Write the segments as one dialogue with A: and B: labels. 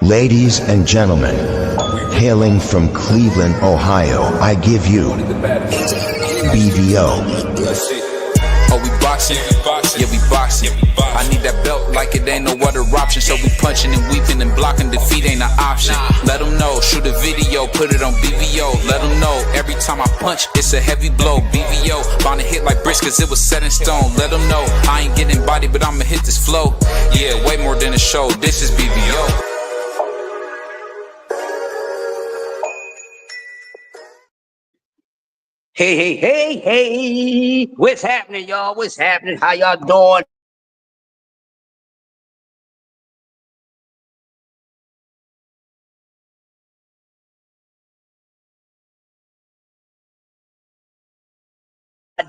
A: Ladies and gentlemen, hailing from Cleveland, Ohio, I give you BVO.
B: Oh, we boxing? Yeah, we boxing. I need that belt like it ain't no other option. So we punching and weaving and blocking. Defeat ain't an option. Let them know. Shoot a video, put it on BVO. Let them know. Every time I punch, it's a heavy blow. BVO, bound to hit like bricks cause it was set in stone. Let them know. I ain't getting body, but I'ma hit this flow. Yeah, way more than a show. This is BVO.
C: Hey. What's happening, y'all? What's happening? How y'all doing?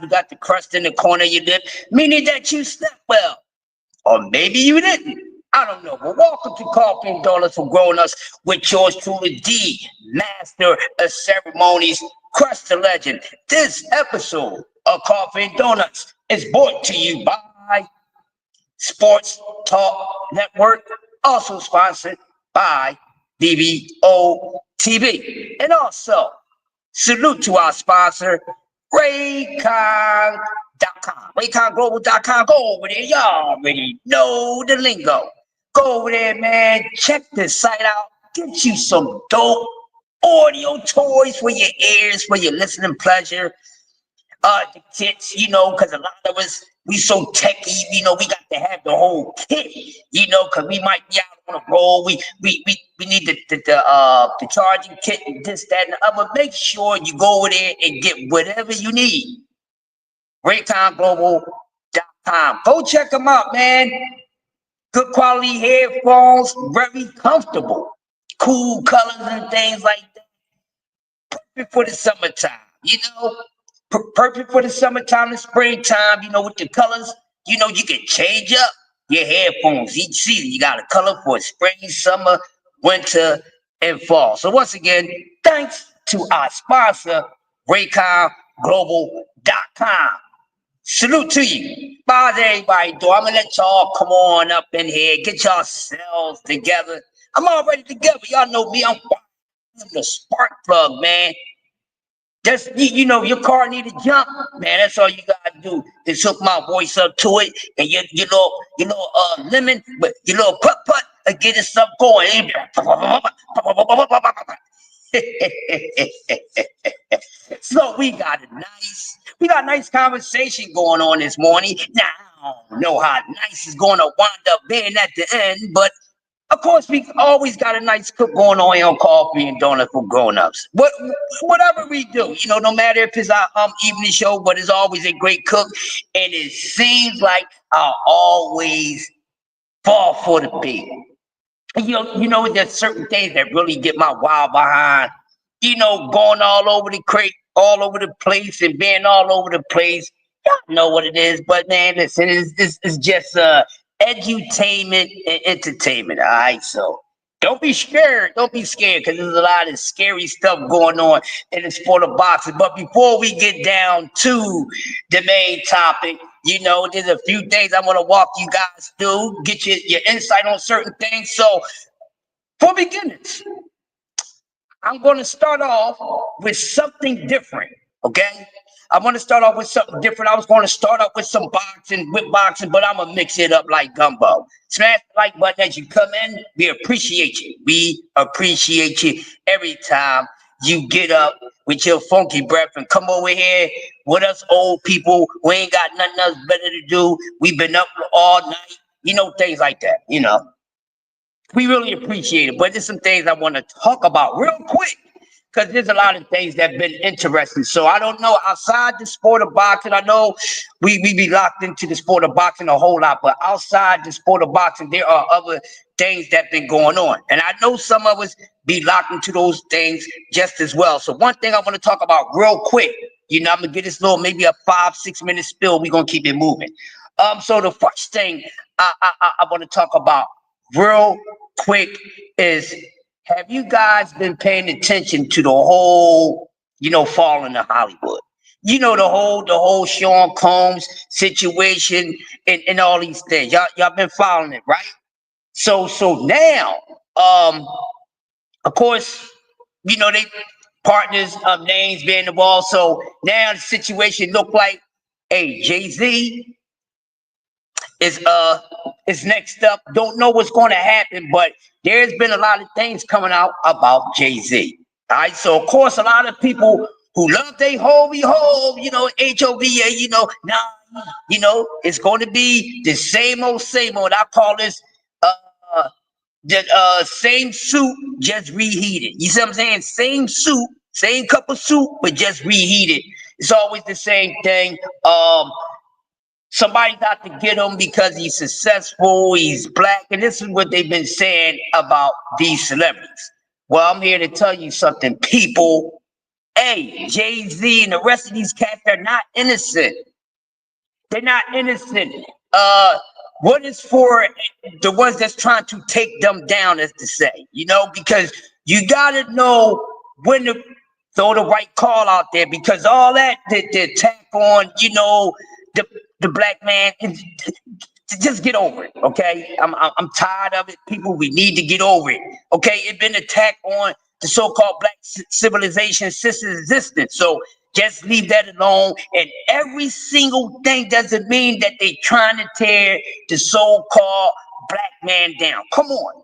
C: You got the crust in the corner of your lip, meaning that you slept well. Or maybe you didn't. I don't know. But welcome to Coffee and Donuts for Grown Ups with yours truly, the master of ceremonies, Crust the Legend. This episode of Coffee and Donuts is brought to you by Sports Talk Network, also sponsored by DVO TV. And also, salute to our sponsor, Raycon.com. RayconGlobal.com. Go over there. Y'all already know the lingo. Go over there, man. Check this site out. Get you some dope audio toys for your ears, for your listening pleasure. The kits, because a lot of us, we so techy, we got to have the whole kit, because we might be out on a roll. We need the charging kit and this, that, and the other. Make sure you go over there and get whatever you need. RayconGlobal.com. Go check them out, man. Good quality headphones, very comfortable. Cool colors and things like that. Perfect for the summertime, perfect for the summertime and springtime, with the colors, you can change up your headphones each season. You got a color for spring, summer, winter, and fall. So once again, thanks to our sponsor, RayconGlobal.com. Salute to you. How's everybody doing? I'm gonna let y'all come on up in here, get yourselves together. I'm already together. Y'all know me. I'm the spark plug, man. Just your car need to jump, man. That's all you gotta do. Just hook my voice up to it, and your lemon, but your little putt get this stuff going. So we got a nice conversation going on this morning. Now I don't know how nice is going to wind up being at the end, but of course, we always got a nice cook going on here on Coffee and Donuts for Grown-Ups. Whatever we do, no matter if it's our evening show, but it's always a great cook. And it seems like I always fall for the bait. There's certain things that really get my wild behind. Going all over the crate, all over the place, and being all over the place. Y'all know what it is, but man, listen, it's just edutainment and entertainment. All right, so don't be scared. Don't be scared, because there's a lot of scary stuff going on in the sport of boxing. But before we get down to the main topic, there's a few things I want to walk you guys through, get your insight on certain things. So for beginners, I'm going to start off with something different, okay? I want to start off with something different. I was going to start off with some whip boxing, but I'm going to mix it up like gumbo. Smash the like button as you come in. We appreciate you. We appreciate you every time you get up with your funky breath and come over here with us old people. We ain't got nothing else better to do. We've been up all night, things like that, We really appreciate it, but there's some things I want to talk about real quick, because there's a lot of things that have been interesting. So I don't know, outside the sport of boxing, I know we be locked into the sport of boxing a whole lot, but outside the sport of boxing, there are other things that have been going on. And I know some of us be locked into those things just as well. So one thing I want to talk about real quick, I'm going to get this little, maybe a 5-6 minute spill. We're going to keep it moving. So the first thing I want to talk about real quick is, have you guys been paying attention to the whole, fall into Hollywood? The whole Sean Combs situation and all these things. Y'all been following it, right? So now Of course, they partners of names being involved. So now the situation look like, hey, Jay-Z is next up. Don't know what's going to happen, but there's been a lot of things coming out about Jay-Z. All right, so of course, a lot of people who love they Hovey, HOVA, now, it's going to be the same old, same old. I call this the same suit, just reheated. You see what I'm saying? Same suit, same cup of soup, but just reheated. It's always the same thing. Somebody's out to get him because he's successful, he's black, and this is what they've been saying about these celebrities. Well, I'm here to tell you something, people. Hey, Jay-Z and the rest of these cats, they're not innocent. They're not innocent. What is for the ones that's trying to take them down, as to say, because you gotta know when to throw the right call out there, because all that the attack on, the black man, just get over it, okay? I'm tired of it, people. We need to get over it, okay? It's been attacked on the so-called black civilization since its existence, so just leave that alone. And every single thing doesn't mean that they're trying to tear the so-called black man down. Come on.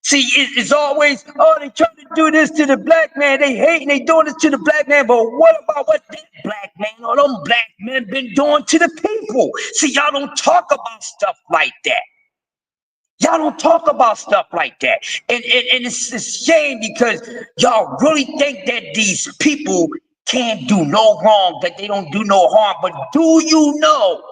C: See, it's always, they trying to do this to the black man. They hate and they doing this to the black man. But what about what that black man or them black men been doing to the people? See, y'all don't talk about stuff like that. Y'all don't talk about stuff like that. And it's a shame, because y'all really think that these people can't do no wrong, that they don't do no harm. But do you know?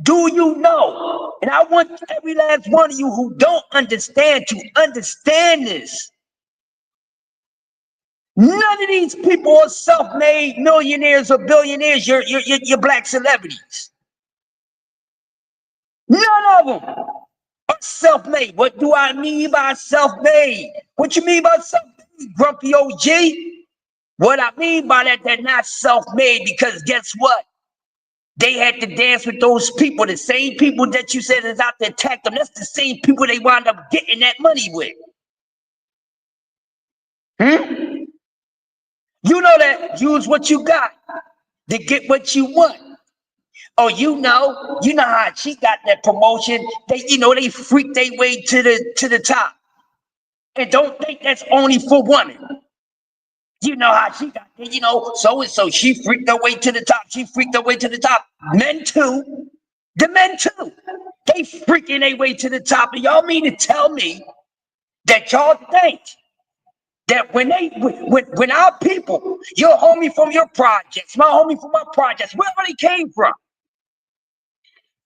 C: Do you know? And I want every last one of you who don't understand to understand this. None of these people are self-made millionaires or billionaires. You're black celebrities. None of them are self-made. What do I mean by self-made? What you mean by self-made, Grumpy OG? What I mean by that, they're not self-made, because guess what? They had to dance with those people, the same people that you said is out to attack them. That's the same people they wound up getting that money with. You know that use what you got to get what you want. Oh, you know how she got that promotion. They freak their way to the top. And don't think that's only for women. You know how she got there, so-and-so, she freaked her way to the top. She freaked her way to the top. Men too. The men too. They freaking their way to the top. And y'all mean to tell me that y'all think that when our people, your homie from your projects, my homie from my projects, wherever they came from,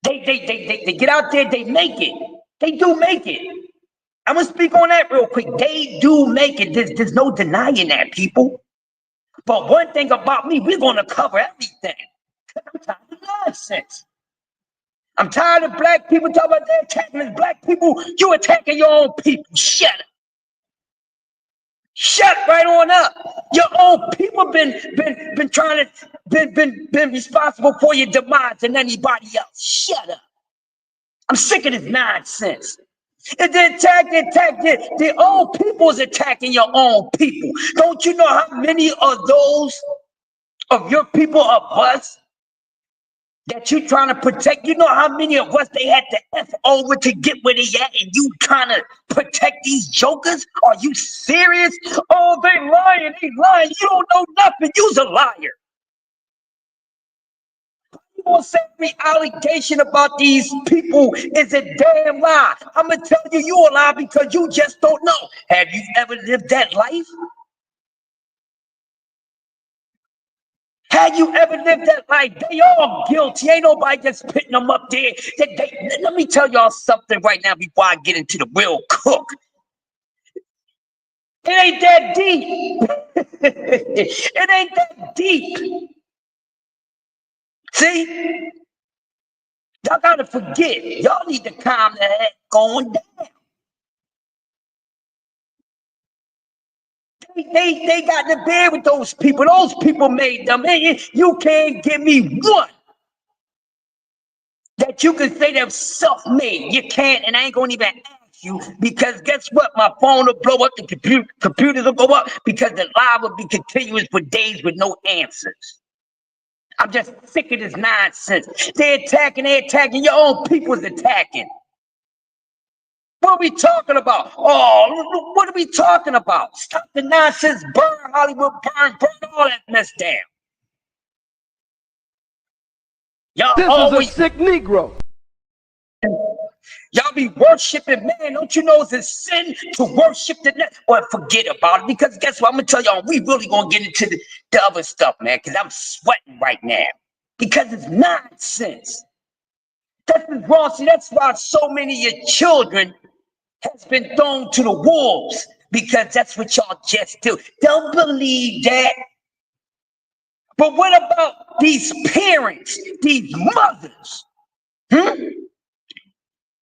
C: they get out there, they make it. They do make it. I'm gonna speak on that real quick. They do make it. There's no denying that, people. But one thing about me, we're gonna cover everything. I'm tired of nonsense. I'm tired of black people talking about they're attacking us. Black people, you attacking your own people. Shut up. Shut right on up. Your own people been trying to been responsible for your demise than anybody else. Shut up. I'm sick of this nonsense. And they attack their own people is attacking your own people. Don't you know how many of those of your people of us that you trying to protect? You know how many of us they had to F over to get where they at, and you trying to protect these jokers? Are you serious? Oh, they lying. You don't know nothing. You's a liar. People say every allegation about these people is a damn lie. I'm gonna tell you, you a lie because you just don't know. Have you ever lived that life? Have you ever lived that life? They all guilty. Ain't nobody just putting them up there. Let me tell y'all something right now before I get into the real cook. It ain't that deep. It ain't that deep. See? Y'all gotta forget. Y'all need to calm the heck going down. They got to bear with those people. Those people made them. You can't give me one that you can say they're self-made. You can't, and I ain't gonna even ask you, because guess what? My phone will blow up, the computers will go up, because the live will be continuous for days with no answers. I'm just sick of this nonsense. They're attacking, your own people's attacking. What are we talking about? Oh, what are we talking about? Stop the nonsense, burn Hollywood, burn all that mess down. Y'all
D: This
C: always
D: is a sick Negro.
C: Y'all be worshiping, man. Don't you know it's a sin to worship the net? Well, forget about it, because guess what? I'm gonna tell y'all, we really gonna get into the other stuff, man, because I'm sweating right now. Because it's nonsense. That's wrong. See, that's why so many of your children has been thrown to the wolves, because that's what y'all just do. Don't believe that. But what about these parents, these mothers?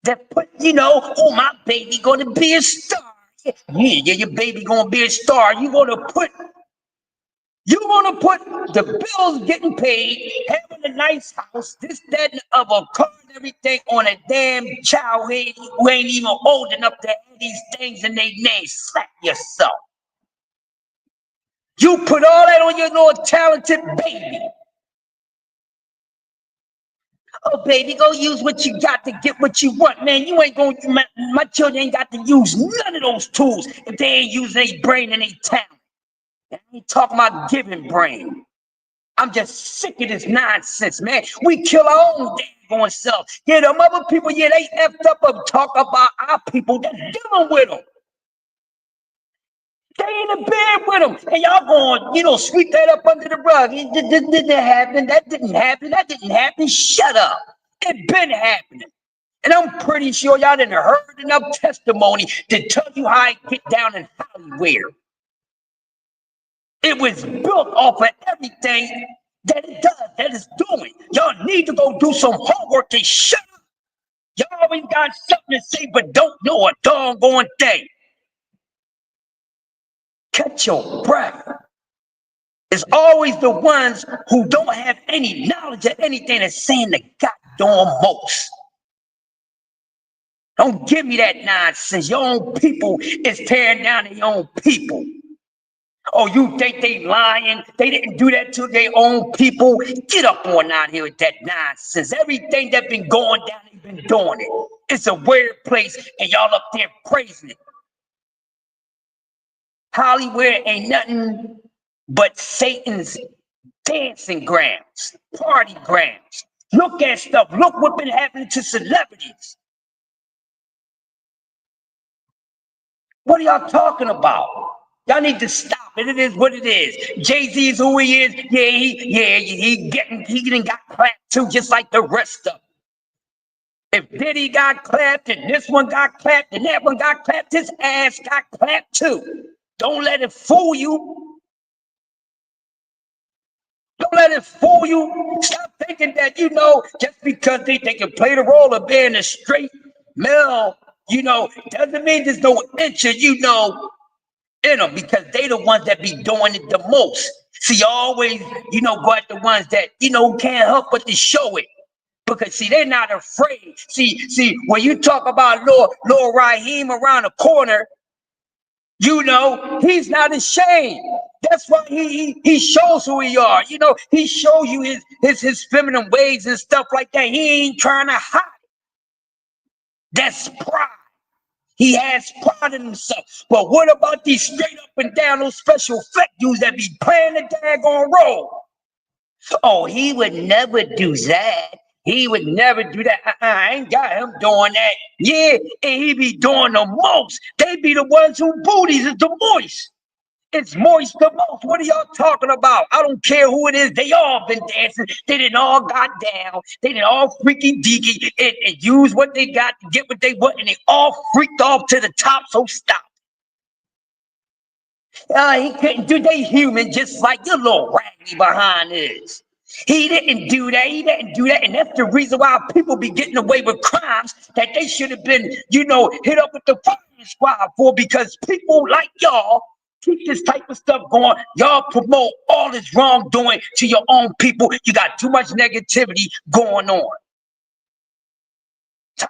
C: That put, oh, my baby gonna be a star. Yeah, your baby gonna be a star. You're gonna put the bills getting paid, having a nice house, this, that, and the other, car and everything on a damn child who ain't even old enough to have these things in their name. Slap yourself. You put all that on your little talented baby. Oh, baby, go use what you got to get what you want. Man, you ain't gonna, my children ain't got to use none of those tools if they ain't using their brain and their talent. I ain't talking about giving brain. I'm just sick of this nonsense, man. We kill our own damn self. Yeah, them other people, yeah, they effed up and talk about our people that's dealing with them. They in the bed with them. And y'all going, sweep that up under the rug. It didn't happen. That didn't happen. That didn't happen. Shut up. It been happening. And I'm pretty sure y'all done heard enough testimony to tell you how it get down in Hollywood. It was built off of everything that it does, that it's doing. Y'all need to go do some homework and shut up. Y'all always got something to say, but don't know a doggone thing. Catch your breath. It's always the ones who don't have any knowledge of anything that's saying the goddamn most. Don't give me that nonsense. Your own people is tearing down their own people. Oh, you think they lying? They didn't do that to their own people? Get up on out here with that nonsense. Everything that been going down, they've been doing it. It's a weird place, and y'all up there praising it. Hollywood ain't nothing but Satan's dancing grounds, party grounds. Look at stuff. Look what been happening to celebrities. What are y'all talking about? Y'all need to stop it. It is what it is. Jay-Z is who he is. He done got clapped too, just like the rest of them. If Diddy got clapped and this one got clapped and that one got clapped, his ass got clapped too. Don't let it fool you. Don't let it fool you. Stop thinking that, just because they can play the role of being a straight male, doesn't mean there's no inch of, in them, because they the ones that be doing it the most. See, always, go at the ones that, can't help but to show it. Because, see, they're not afraid. See, when you talk about Lil Raheem around the corner, he's not ashamed. That's why he shows who he are. He shows you his feminine ways and stuff like that. He ain't trying to hide it. That's pride. He has pride in himself. But what about these straight up and down, those special effect dudes that be playing the daggone role? Oh, he would never do that. He would never do that. I ain't got him doing that. Yeah, and he be doing the most. They be the ones who booties is the moist. It's moist the most. What are y'all talking about? I don't care who it is. They all been dancing. They didn't all got down. They didn't all freaky deaky and use what they got to get what they want. And they all freaked off to the top. So stop. He couldn't do. They human just like your little raggedy behind is. He didn't do that. He didn't do that. And that's the reason why people be getting away with crimes that they should have been, hit up with the firing squad for, because people like y'all keep this type of stuff going. Y'all promote all this wrongdoing to your own people. You got too much negativity going on.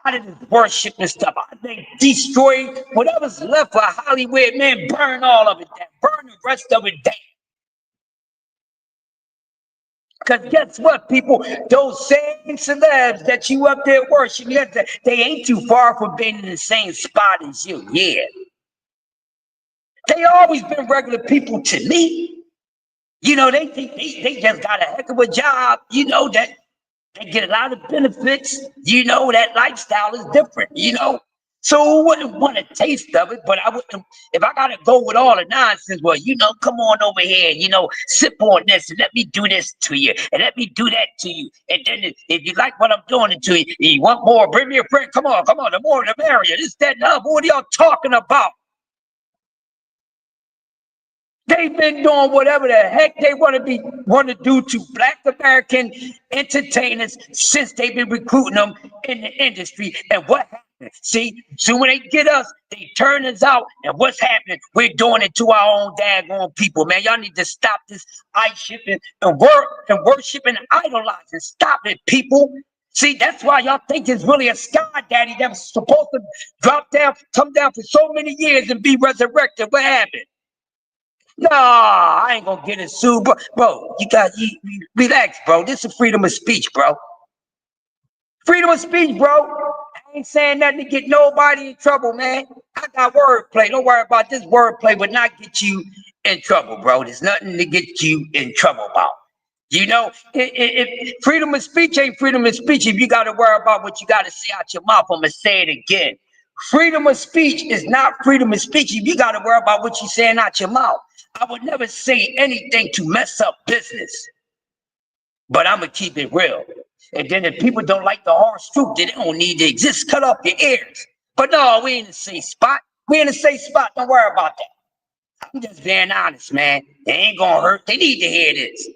C: Tired of this worship and stuff. They destroy whatever's left of Hollywood, man. Burn all of it down. Burn the rest of it down. Because guess what, people? Those same celebs that you up there worshiping, they ain't too far from being in the same spot as you. Yeah. They always been regular people to me. You know, they think they just got a heck of a job, you know, that they get a lot of benefits. You know, that lifestyle is different, you know. So who wouldn't want a taste of it? But I wouldn't, if I gotta go with all the nonsense, well, you know, come on over here, you know, sip on this and let me do this to you and let me do that to you. And then if you like what I'm doing to you, you want more, bring me a friend, come on, the more the merrier. This, that, and the other. What are y'all talking about? They've been doing whatever the heck they want to do to Black American entertainers since they've been recruiting them in the industry. And what happened? See, so when they get us, they turn us out. And what's happening? We're doing it to our own daggone people, man. Y'all need to stop this eye-shipping and worshiping and idolizing. Stop it, people. See, that's why y'all think it's really a sky daddy that was supposed to drop down, come down for so many years and be resurrected. What happened? Nah, I ain't gonna get it sued, bro. You relax, bro. This is freedom of speech, bro. Freedom of speech, bro. I ain't saying nothing to get nobody in trouble, man. I got wordplay. Don't worry about this wordplay, would not get you in trouble, bro. There's nothing to get you in trouble about. You know, if freedom of speech ain't freedom of speech, if you got to worry about what you got to say out your mouth, I'm gonna say it again. Freedom of speech is not freedom of speech if you got to worry about what you're saying out your mouth. I would never say anything to mess up business, but I'm going to keep it real. And then if people don't like the harsh truth, then they don't need to exist. Cut off your ears. But no, we in the safe spot. We in the safe spot. Don't worry about that. I'm just being honest, man. They ain't going to hurt. They need to hear this.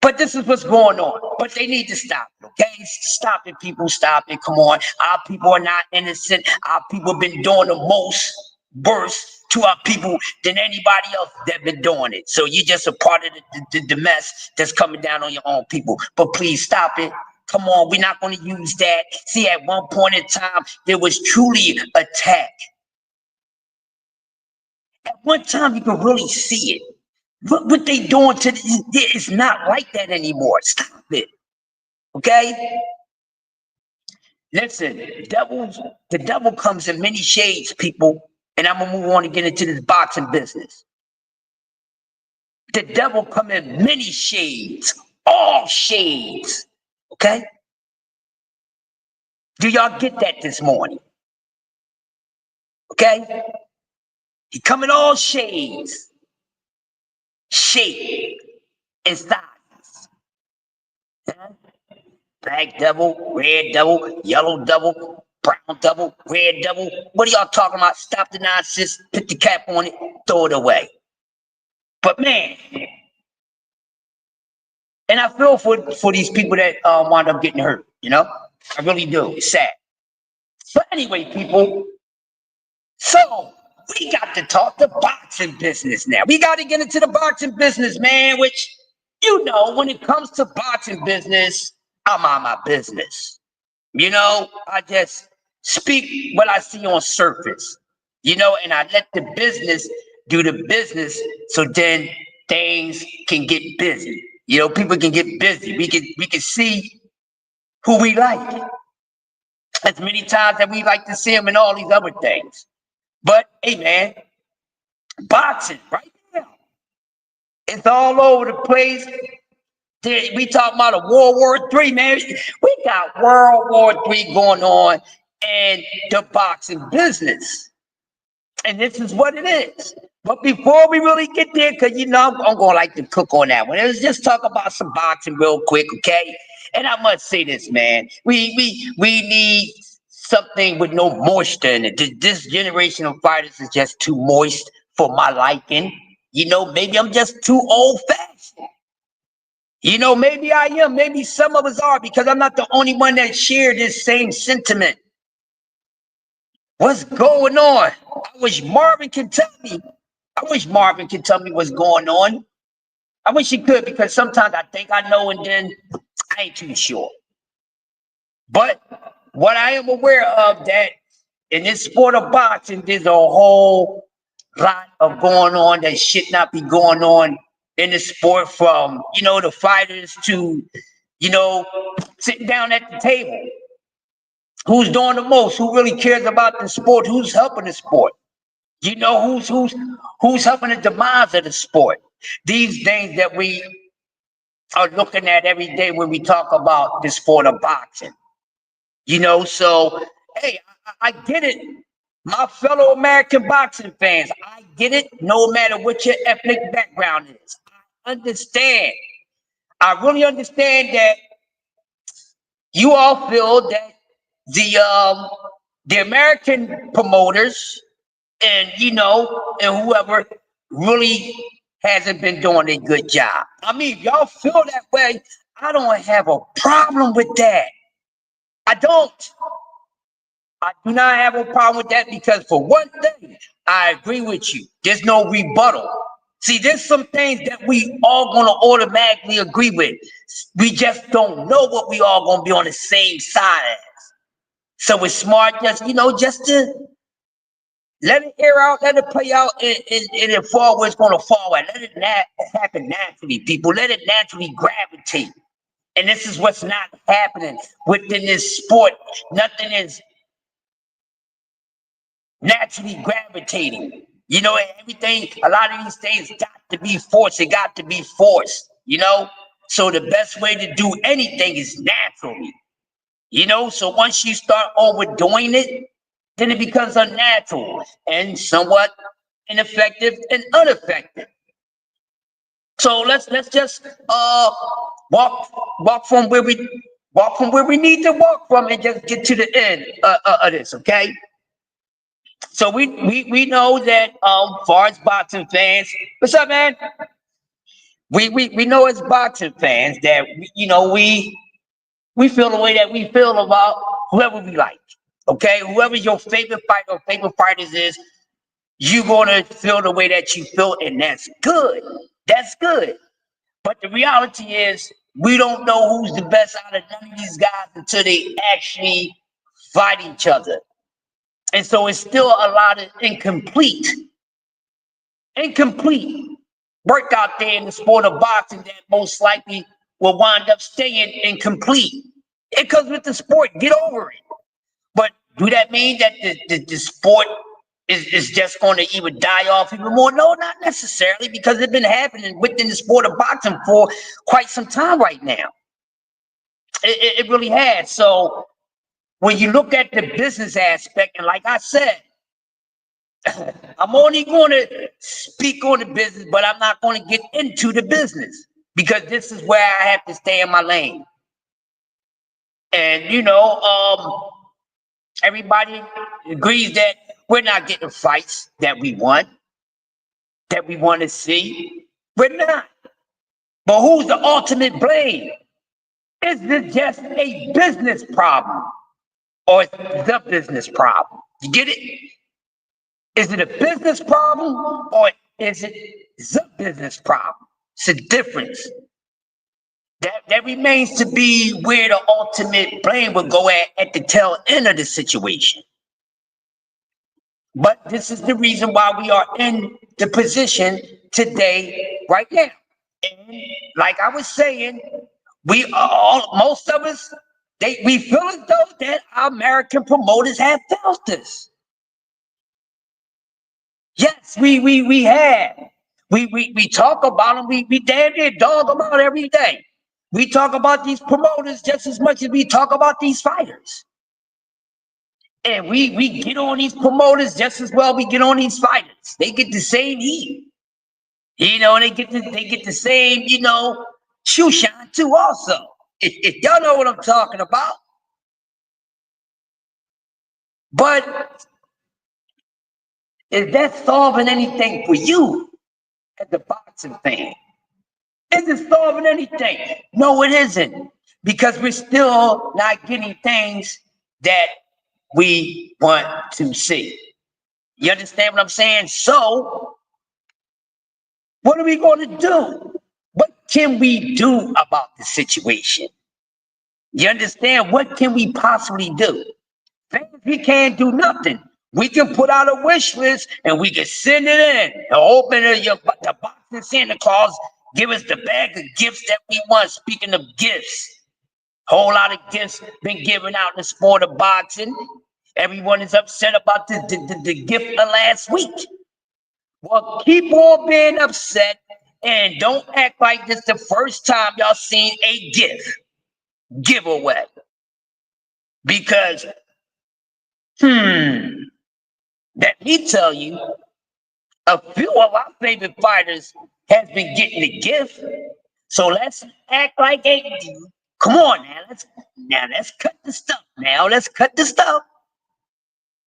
C: But this is what's going on. But they need to stop it, okay? Stop it, people. Stop it. Come on. Our people are not innocent. Our people have been doing the most worse to our people than anybody else that been doing it. So you're just a part of the mess that's coming down on your own people. But please stop it. Come on, we're not going to use that. See, at one point in time, there was truly attack. At one time, you could really see it. What they doing to it's not like that anymore. Stop it. Okay? Listen, the devil comes in many shades, people. And I'm going to move on and get into this boxing business. The devil come in many shades, all shades, okay? Do y'all get that this morning? Okay? He come in all shades, shape, and sizes. Black devil, red devil, yellow devil, brown devil, red devil. What are y'all talking about? Stop the nonsense, put the cap on it, throw it away. But man, and I feel for these people that wind up getting hurt, you know? I really do. It's sad. But anyway, people, so we got to talk the boxing business now. We got to get into the boxing business, man, which, you know, when it comes to boxing business, I'm on my business. You know, I just speak what I see on surface, you know, and I let the business do the business so then things can get busy. You know, people can get busy. We can see who we like. As many times that we like to see them and all these other things. But hey man, boxing right now. It's all over the place. We talking about a World War III, man. We got World War III going on in the boxing business. And this is what it is. But before we really get there, because you know I'm going to like to cook on that one. Let's just talk about some boxing real quick, okay? And I must say this, man. We need something with no moisture in it. This generation of fighters is just too moist for my liking. You know, maybe I'm just too old-fashioned. You know, maybe I am. Maybe some of us are, because I'm not the only one that shared this same sentiment. What's going on? I wish Marvin can tell me. I wish Marvin can tell me what's going on. I wish he could, because sometimes I think I know and then I ain't too sure. But what I am aware of, that in this sport of boxing, there's a whole lot of going on that should not be going on in the sport, from, the fighters to, sitting down at the table. Who's doing the most? Who really cares about the sport? Who's helping the sport? Who's helping the demise of the sport? These things that we are looking at every day when we talk about the sport of boxing. So hey, I get it. My fellow American boxing fans, I get it, no matter what your ethnic background is. I understand. I really understand that you all feel that the American promoters and and whoever really hasn't been doing a good job. I mean, if y'all feel that way, I don't have a problem with that. I don't. I do not have a problem with that, because for one thing, I agree with you. There's no rebuttal. See, there's some things that we all gonna automatically agree with. We just don't know what we all gonna be on the same side as. So it's smart just to let it air out, let it play out, and it fall where it's gonna fall. Let it happen naturally, people. Let it naturally gravitate. And this is what's not happening within this sport. Nothing is naturally gravitating. Everything, a lot of these things got to be forced. It got to be forced, So the best way to do anything is naturally, So once you start overdoing it, then it becomes unnatural and somewhat ineffective and ineffective. So let's just walk from where we need to walk from, and just get to the end of this, okay? So we know that far as boxing fans, what's up, man? We know as boxing fans that we feel the way that we feel about whoever we like. Okay, whoever your favorite fighter or favorite fighters is, you're gonna feel the way that you feel, and that's good. That's good. But the reality is, we don't know who's the best out of none of these guys until they actually fight each other. And so it's still a lot of incomplete work out there in the sport of boxing that most likely will wind up staying incomplete. It comes with the sport. Get over it. But do that mean that the sport is just going to even die off even more? No, not necessarily, because it's been happening within the sport of boxing for quite some time right now. It really has. So when you look at the business aspect, and like I said, I'm only going to speak on the business, but I'm not going to get into the business, because this is where I have to stay in my lane. And everybody agrees that we're not getting fights that we want to see. We're not. But who's the ultimate blame? Is it just a business problem, or is it the business problem? You get it? Is it a business problem, or is it the business problem? It's a difference. That remains to be where the ultimate blame will go at the tail end of the situation. But this is the reason why we are in the position today, right now. And like I was saying, most of us, we feel as though that our American promoters have felt this. Yes, we have. We talk about them. We damn near dog them out every day. We talk about these promoters just as much as we talk about these fighters. And we get on these promoters just as well we get on these fighters. They get the same heat. They get the same, shoe shine too also. If y'all know what I'm talking about. But is that solving anything for you as a boxing fan? Is it solving anything? No, it isn't. Because we're still not getting things that we want to see. You understand what I'm saying? So, what are we going to do? What can we do about the situation? You understand? What can we possibly do? Fans, we can't do nothing. We can put out a wish list and we can send it in. And open the box and Santa Claus give us the bag of gifts that we want. Speaking of gifts, whole lot of gifts been given out in the sport of boxing. Everyone is upset about the gift of last week. Well, keep on being upset and don't act like this the first time y'all seen a giveaway. Because, let me tell you, a few of our favorite fighters has been getting a gift. So let's act like come on now. Let's cut the stuff now. Let's cut the stuff.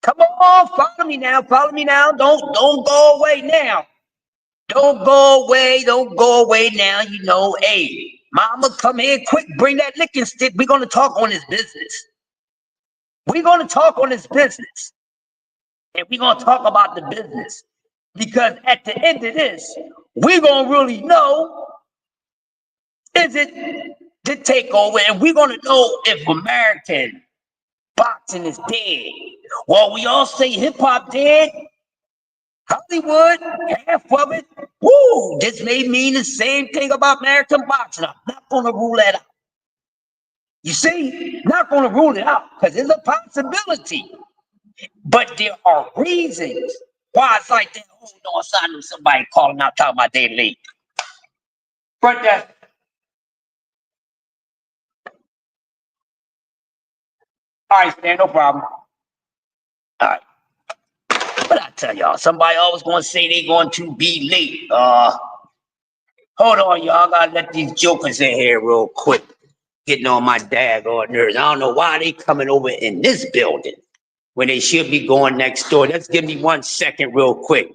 C: Come on, follow me now. Don't go away now. Don't go away now. You know, hey, mama, come here quick. Bring that licking stick. We're going to talk on this business. And we're going to talk about the business. Because at the end of this, we're going to really know, is it the takeover? And we're going to know if American boxing is dead. Well, we all say hip-hop dead. Hollywood, half of it. Woo, this may mean the same thing about American boxing. I'm not going to rule that out. You see, not going to rule it out because it's a possibility. But there are reasons why it's like that. Hold on, so I knew somebody calling out talking about their league. But all right, Stan, no problem. All right. But I tell y'all, somebody always going to say they're going to be late. Hold on, y'all. I gotta let these jokers in here real quick. Getting on my daggone nerves. I don't know why they coming over in this building when they should be going next door. Let's give me 1 second real quick.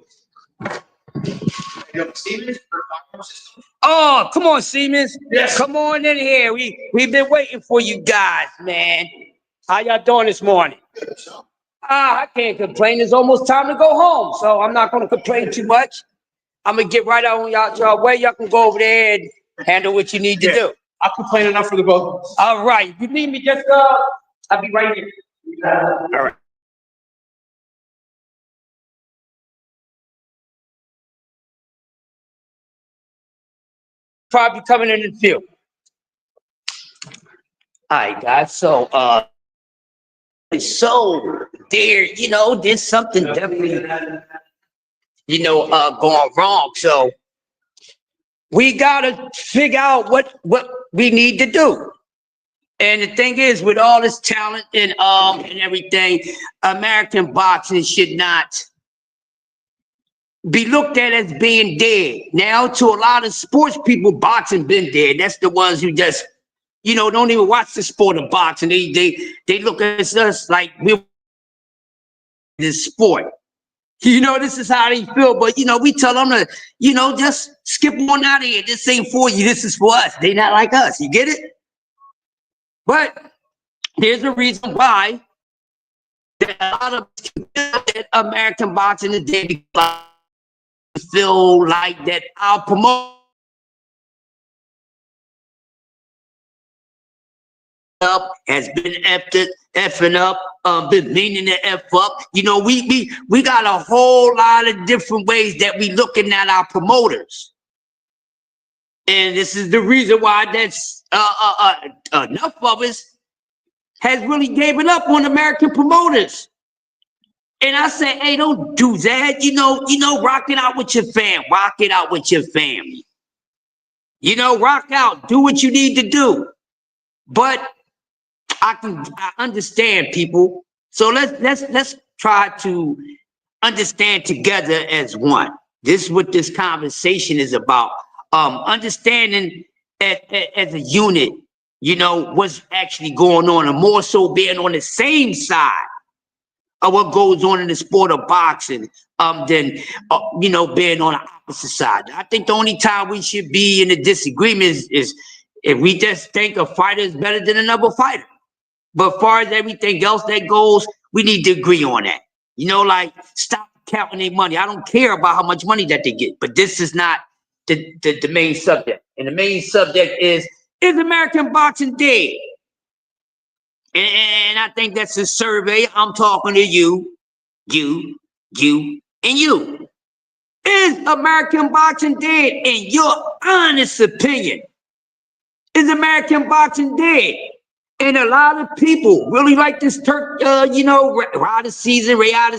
C: Oh, come on, Siemens. Yes. Come on in here. We've been waiting for you guys, man. How y'all doing this morning? I can't complain. It's almost time to go home, so I'm not going to complain too much. I'm going to get right on y'all way. Y'all can go over there and handle what you need to do.
D: I'll complain enough for the both of us.
C: All right. If you need me, just I'll be right here. All right. Probably coming in the field. All right, guys. So, there, there's something definitely, going wrong. So we gotta figure out what we need to do. And the thing is, with all this talent and everything, American boxing should not be looked at as being dead. Now, to a lot of sports people, boxing been dead. That's the ones who just, don't even watch the sport of boxing. They look at us like we're this sport. This is how they feel. But, we tell them to, just skip on out of here. This ain't for you. This is for us. They not like us. You get it? But there's a reason why that a lot of people that American boxing is dead because feel like that our promoter has been effing up, been meaning to F up. We got a whole lot of different ways that we looking at our promoters. And this is the reason why that's enough of us has really given up on American promoters. And I say, hey, don't do that. Rock it out with your fam. Rock it out with your family. Rock out. Do what you need to do. But I understand people. So let's try to understand together as one. This is what this conversation is about. Understanding as a unit, what's actually going on, and more so being on the same side of what goes on in the sport of boxing, than being on the opposite side. I think the only time we should be in a disagreement is if we just think a fighter is better than another fighter. But as far as everything else that goes, we need to agree on that. Like stop counting their money. I don't care about how much money that they get, but this is not the main subject. And the main subject is American boxing dead? And I think that's a survey. I'm talking to you, and you. Is American boxing dead? In your honest opinion, is American boxing dead? And a lot of people really like this reality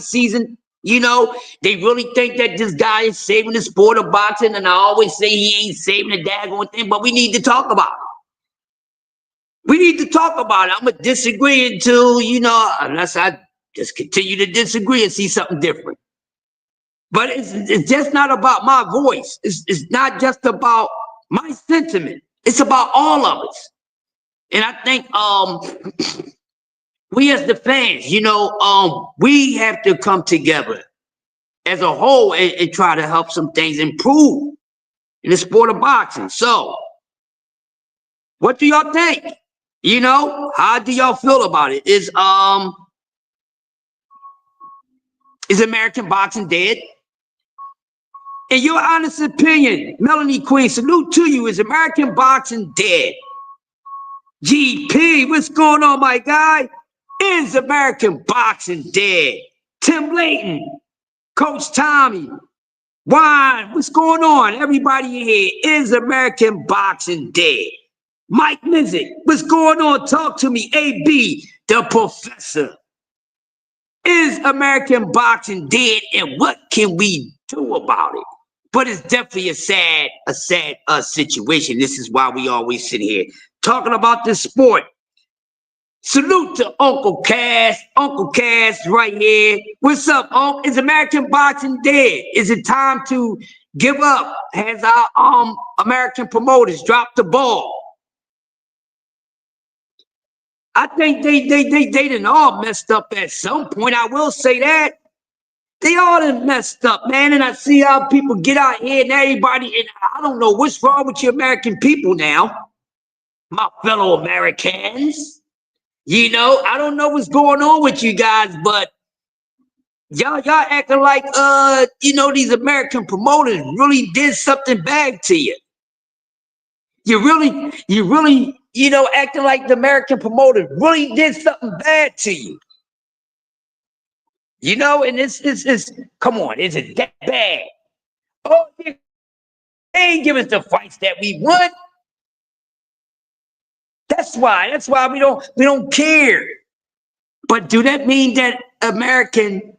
C: season. You know, they really think that this guy is saving the sport of boxing. And I always say he ain't saving the daggone thing, but we need to talk about it. We need to talk about it. I'm going to disagree until, unless I just continue to disagree and see something different. But it's just not about my voice. It's not just about my sentiment. It's about all of us. And I think we as the fans, we have to come together as a whole and try to help some things improve in the sport of boxing. So, what do y'all think? How do y'all feel about it? Is American boxing dead? In your honest opinion, Melanie Queen, salute to you. Is American boxing dead? GP, what's going on, my guy? Is American boxing dead? Tim Layton, Coach Tommy, Juan, what's going on? Everybody in here, is American boxing dead? Mike Mizik, what's going on? Talk to me. AB, the professor. Is American boxing dead, and what can we do about it? But it's definitely a sad situation. This is why we always sit here talking about this sport. Salute to Uncle Cass. Uncle Cass right here. What's up, Uncle? Is American boxing dead? Is it time to give up? Has our American promoters dropped the ball? I think they done all messed up at some point. I will say that. They all done messed up, man. And I see how people get out here and everybody, and I don't know what's wrong with you American people now. My fellow Americans. I don't know what's going on with you guys, but y'all acting like these American promoters really did something bad to you. You really acting like the American promoters really did something bad to you. And it's come on, is it that bad? Oh, they ain't give us the fights that we want. That's why we don't care. But do that mean that American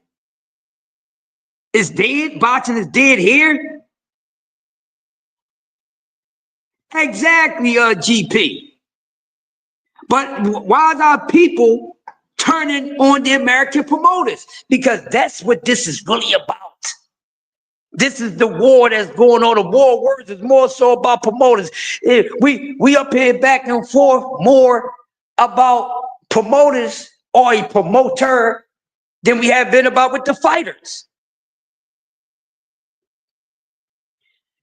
C: is dead? Boxing is dead here? Exactly, GP. But why is our people turning on the American promoters? Because that's what this is really about. This is the war that's going on. The war words is more so about promoters. We up here back and forth more about promoters or a promoter than we have been about with the fighters.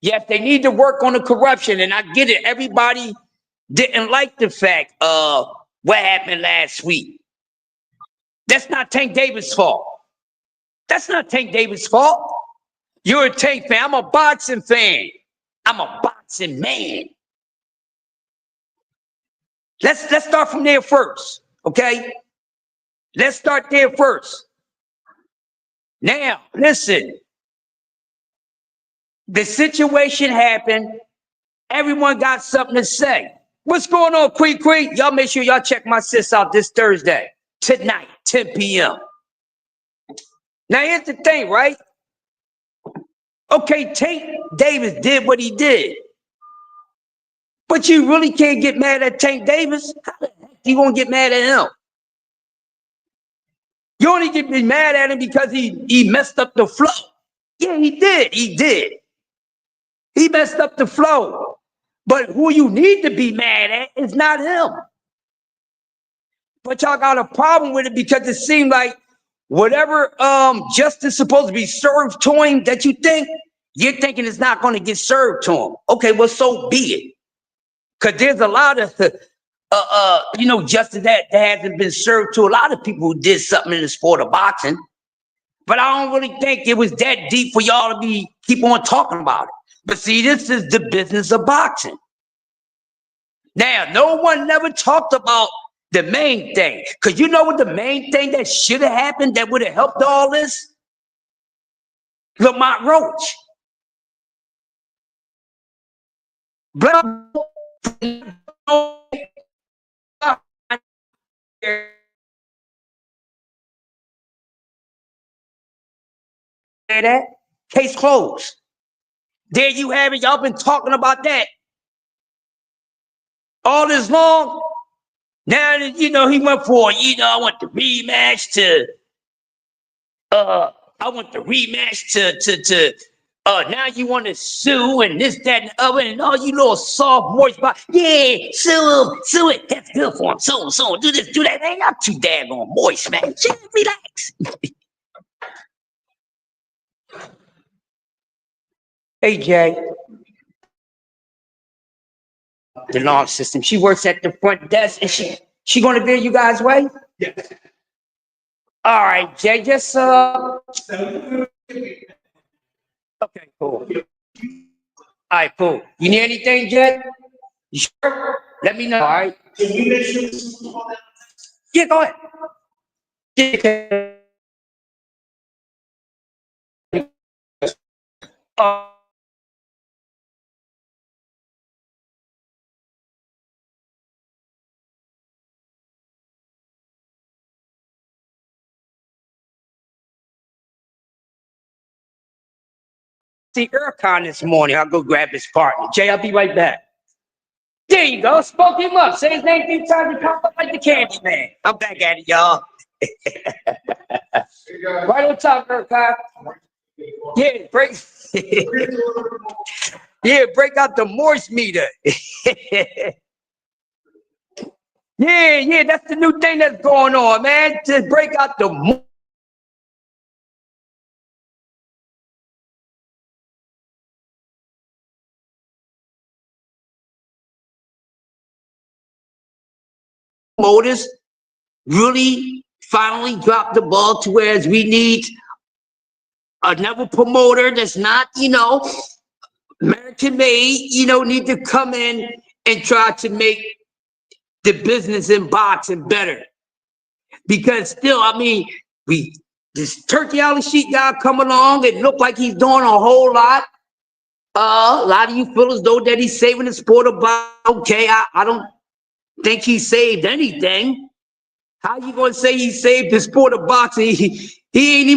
C: Yes, they need to work on the corruption, and I get it. Everybody didn't like the fact of what happened last week. That's not Tank Davis' fault. That's not Tank Davis' fault. You're a Tank fan. I'm a boxing fan. I'm a boxing man. Let's start from there first, okay? Let's start there first. Now, listen. The situation happened. Everyone got something to say. What's going on, Queen? Y'all make sure y'all check my sis out this Thursday, tonight, 10 p.m. Now, here's the thing, right? Okay, Tank Davis did what he did. But you really can't get mad at Tank Davis. How the heck you gonna get mad at him? You only get mad at him because he messed up the flow. Yeah, he did. He messed up the flow. But who you need to be mad at is not him. But y'all got a problem with it because it seemed like whatever justice supposed to be served to him that you're thinking it's not going to get served to him. Okay, well, so be it. Because there's a lot of, justice that hasn't been served to a lot of people who did something in the sport of boxing. But I don't really think it was that deep for y'all to keep on talking about it. But see, this is the business of boxing. Now, no one never talked about The main thing. Because you know what the main thing that should have happened that would have helped all this? Lamont Roach. That case closed. There you have it. Y'all been talking about that all this long. Now that you know he went for, I want the rematch to now you want to sue and this, that, and the other, and all you little soft voice about, yeah, sue it. That's good for him. Sue him, do this, do that. Man, y'all too daggone moist, man. Just relax. Hey, Jay. The launch system. She works at the front desk, and she going to veer you guys' way?
D: Yes.
C: All right, Jay, just okay, cool. All right, cool. You need anything, Jay? You sure? Let me know, all right?
D: Can you make sure this is all that?
C: Yeah, go ahead. See Ercon this morning. I'll go grab his partner. Jay, I'll be right back. There you go. Spoke him up. Say his name 3 times and pop up like the candy man. I'm back at it, y'all. Right on top, Ercon. Yeah, break. Yeah, break out the Morse meter. Yeah, that's the new thing that's going on, man. Just break out the motors. Really finally dropped the ball to whereas we need another promoter that's not, American made, need to come in and try to make the business in boxing better. Because still, this Turki Alalshikh guy come along, it looked like he's doing a whole lot. A lot of you feel as though that he's saving the sport of boxing. Okay, I don't think he saved anything. How you gonna say he saved the sport of boxing? He ain't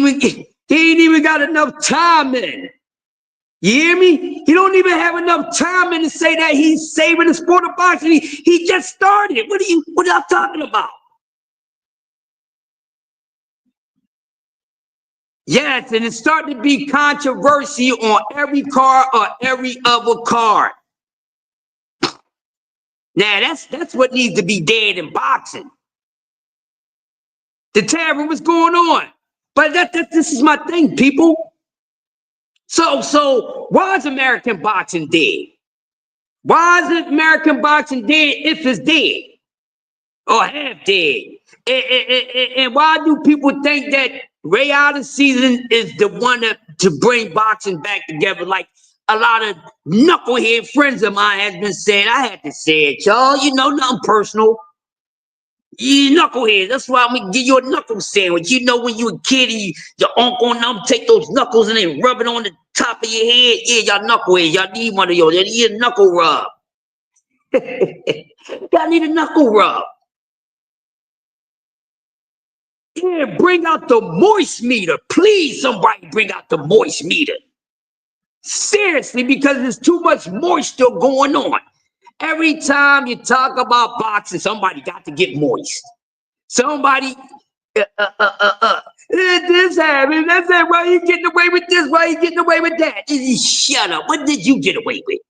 C: even got enough time in. You hear me? He don't even have enough time in to say that he's saving the sport of boxing. He just started. What are y'all talking about? Yes, and it's starting to be controversy on every card or every other card. Now that's what needs to be dead in boxing. The tavern, what's going on? But this is my thing, people. So why is American boxing dead? Why is American boxing dead if it's dead? Or half dead? And why do people think that Ray out of season is the one to bring boxing back together? Like a lot of knucklehead friends of mine has been saying. I had to say it, y'all. Nothing personal. You knuckleheads. That's why I'm gonna give you a knuckle sandwich. When you a kid and your uncle and them take those knuckles and they rub it on the top of your head. Yeah, y'all knuckleheads. Y'all need one of those. You need a knuckle rub. Y'all need a knuckle rub. Yeah, bring out the moist meter. Please, somebody bring out the moist meter. Seriously, because there's too much moisture going on. Every time you talk about boxing, somebody got to get moist. Somebody, this happened. That's that. Why you getting away with this? Why you getting away with that? Shut up. What did you get away with?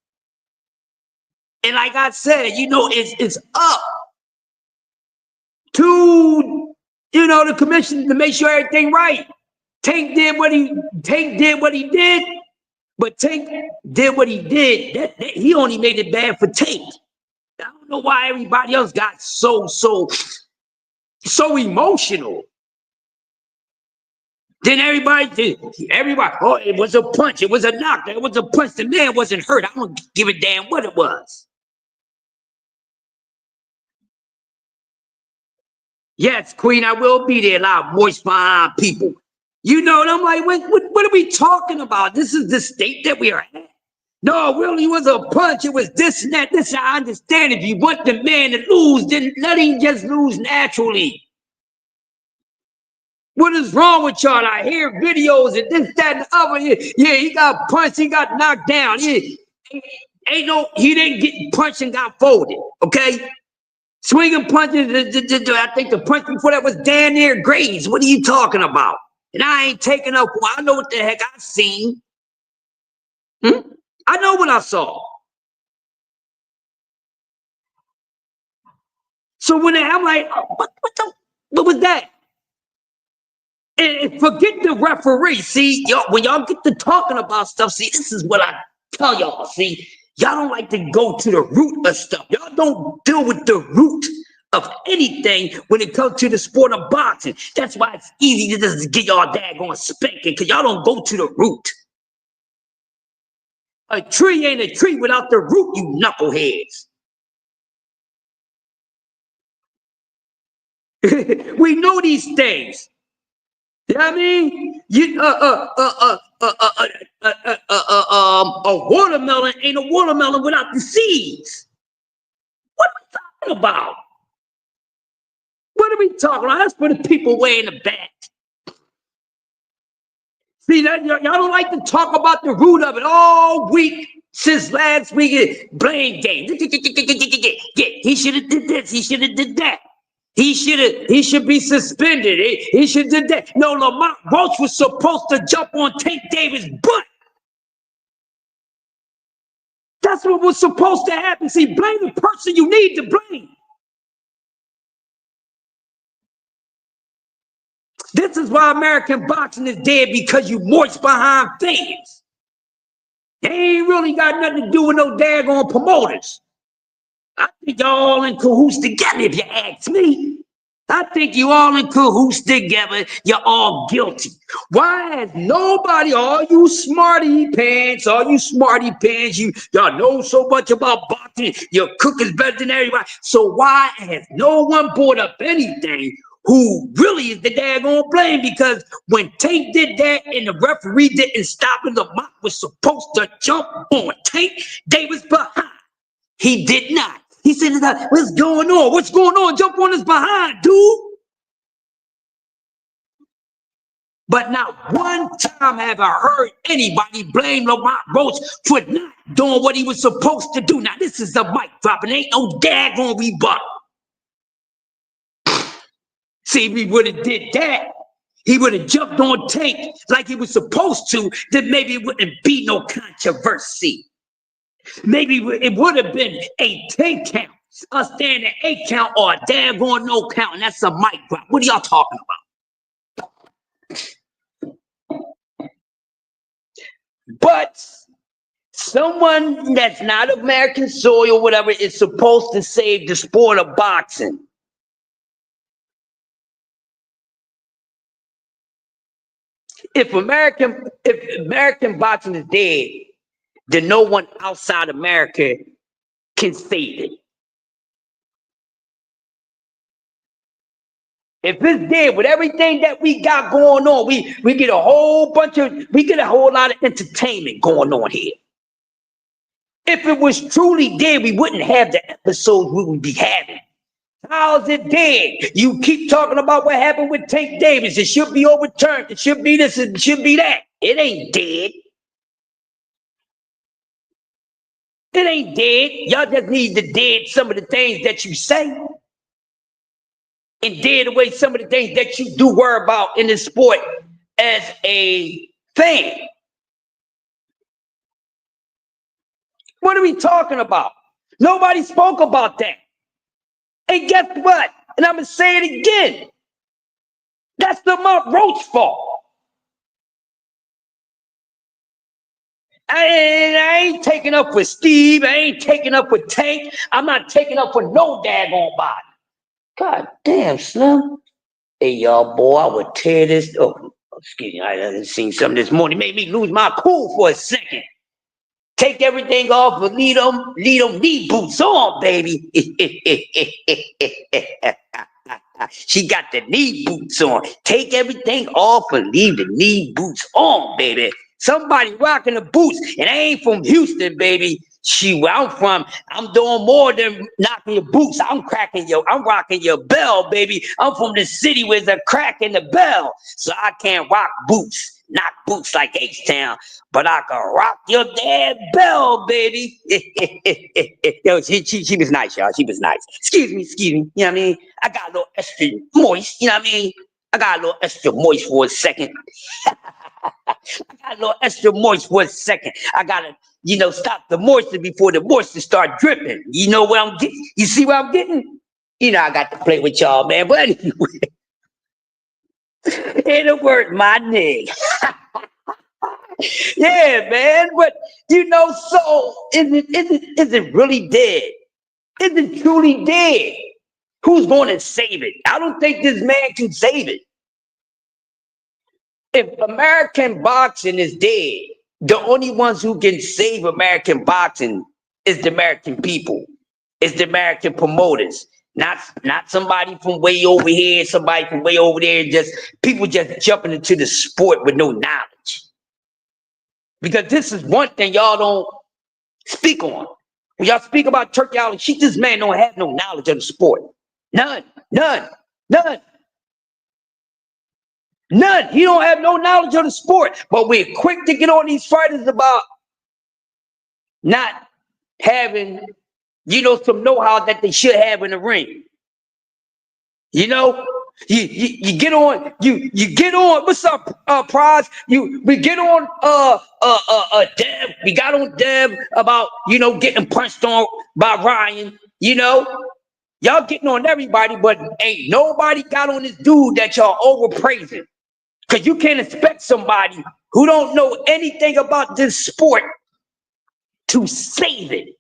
C: And like I said, it's up to the commission to make sure everything right. Tank did what he did. But Tank did what he did. He only made it bad for Tank. I don't know why everybody else got so emotional. Then everybody, oh, it was a punch. It was a knock. It was a punch. The man wasn't hurt. I don't give a damn what it was. Yes, Queen, I will be there. A lot of moist behind people. You know, and I'm like, what are we talking about? This is the state that we are at. No, it really was a punch. It was this and that. This, I understand. If you want the man to lose, then let him just lose naturally. What is wrong with y'all? I hear videos and this, that, and the other. Yeah, he got punched. He got knocked down. He didn't get punched and got folded. Okay. Swinging punches, I think the punch before that was damn near Graves. What are you talking about? And I ain't taking up. I know what the heck I seen. I know what I saw. So when I'm like, what was that? And forget the referee. See, when y'all get to talking about stuff, see, this is what I tell y'all. See, y'all don't like to go to the root of stuff. Y'all don't deal with the root of anything when it comes to the sport of boxing. That's why it's easy to just get y'all daggone spanking, because y'all don't go to the root. A tree ain't a tree without the root, you knuckleheads. We know these things. You know what I mean? A watermelon ain't a watermelon without the seeds. What are we talking about? What are we talking about? That's for the people way in the back. See, y'all don't like to talk about the root of it all week since last week. Blame game. He should have did this. He should have did that. He should be suspended. He should did that. No, Lamont Roach was supposed to jump on Tank Davis' butt. That's what was supposed to happen. See, blame the person you need to blame. This is why American boxing is dead, because you moist behind fans. They ain't really got nothing to do with no daggone promoters. I think y'all all in cahoots together, if you ask me. I think you all in cahoots together. You're all guilty. Why has nobody, all you smarty pants, y'all know so much about boxing. Your cook is better than everybody. So why has no one brought up anything? Who really is the daggone blame? Because when Tank did that and the referee didn't stop him, Lamont was supposed to jump on Tank Davis behind. He did not. He said, what's going on? What's going on? Jump on his behind, dude. But not one time have I heard anybody blame Lamont Roach for not doing what he was supposed to do. Now, this is the mic drop, and ain't no daggone rebuttal. See, if he would have did that, he would have jumped on Tank like he was supposed to, then maybe it wouldn't be no controversy. Maybe it would have been a 10 count, a standing 8 count, or a daggone no count, and that's a mic drop. What are y'all talking about? But someone that's not American soil or whatever is supposed to save the sport of boxing. If American boxing is dead, then no one outside America can save it. If it's dead with everything that we got going on, we get a whole lot of entertainment going on here. If it was truly dead, we wouldn't have the episodes we would be having. How's it dead? You keep talking about what happened with Tank Davis. It should be overturned. It should be this. It should be that. It ain't dead. It ain't dead. Y'all just need to dead some of the things that you say. And dead away some of the things that you do worry about in this sport as a fan. What are we talking about? Nobody spoke about that. And guess what? And I'm going to say it again. That's the Lamont Roach fault. I ain't taking up with Steve. I ain't taking up with Tank. I'm not taking up for no daggone body. God damn, Slim. Hey, y'all, boy, I would tear this. Oh, excuse me. I seen something this morning. Made me lose my cool for a second. Take everything off and leave them knee boots on, baby. She got the knee boots on. Take everything off and leave the knee boots on, baby. Somebody rocking the boots, and I ain't from Houston, baby. Where I'm from, I'm doing more than knocking your boots. I'm rocking your bell, baby. I'm from the city with a crack in the bell. So I can't rock boots, knock boots like H-Town, but I can rock your damn bell, baby. Yo, she was nice, y'all. She was nice. Excuse me. You know what I mean? I got a little extra moist, you know what I mean? I got a little extra moist for a second. I gotta, stop the moisture before the moisture start dripping. You know what I'm getting? You see what I'm getting? I got to play with y'all, man. But anyway, it'll work, my nigga. Yeah, man. But so is it really dead? Is it truly dead? Who's going to save it? I don't think this man can save it. If American boxing is dead, the only ones who can save American boxing is the American people. It's the American promoters. Not somebody from way over here, somebody from way over there, just people just jumping into the sport with no knowledge. Because this is one thing y'all don't speak on. When y'all speak about Turki Alalshikh, this man don't have no knowledge of the sport. None. He don't have no knowledge of the sport. But we're quick to get on these fighters about not having, some know-how that they should have in the ring. You get on, you get on. What's up, Prize? We get on Dev. We got on Dev about, getting punched on by Ryan, Y'all getting on everybody, but ain't nobody got on this dude that y'all overpraising. Because you can't expect somebody who don't know anything about this sport to save it.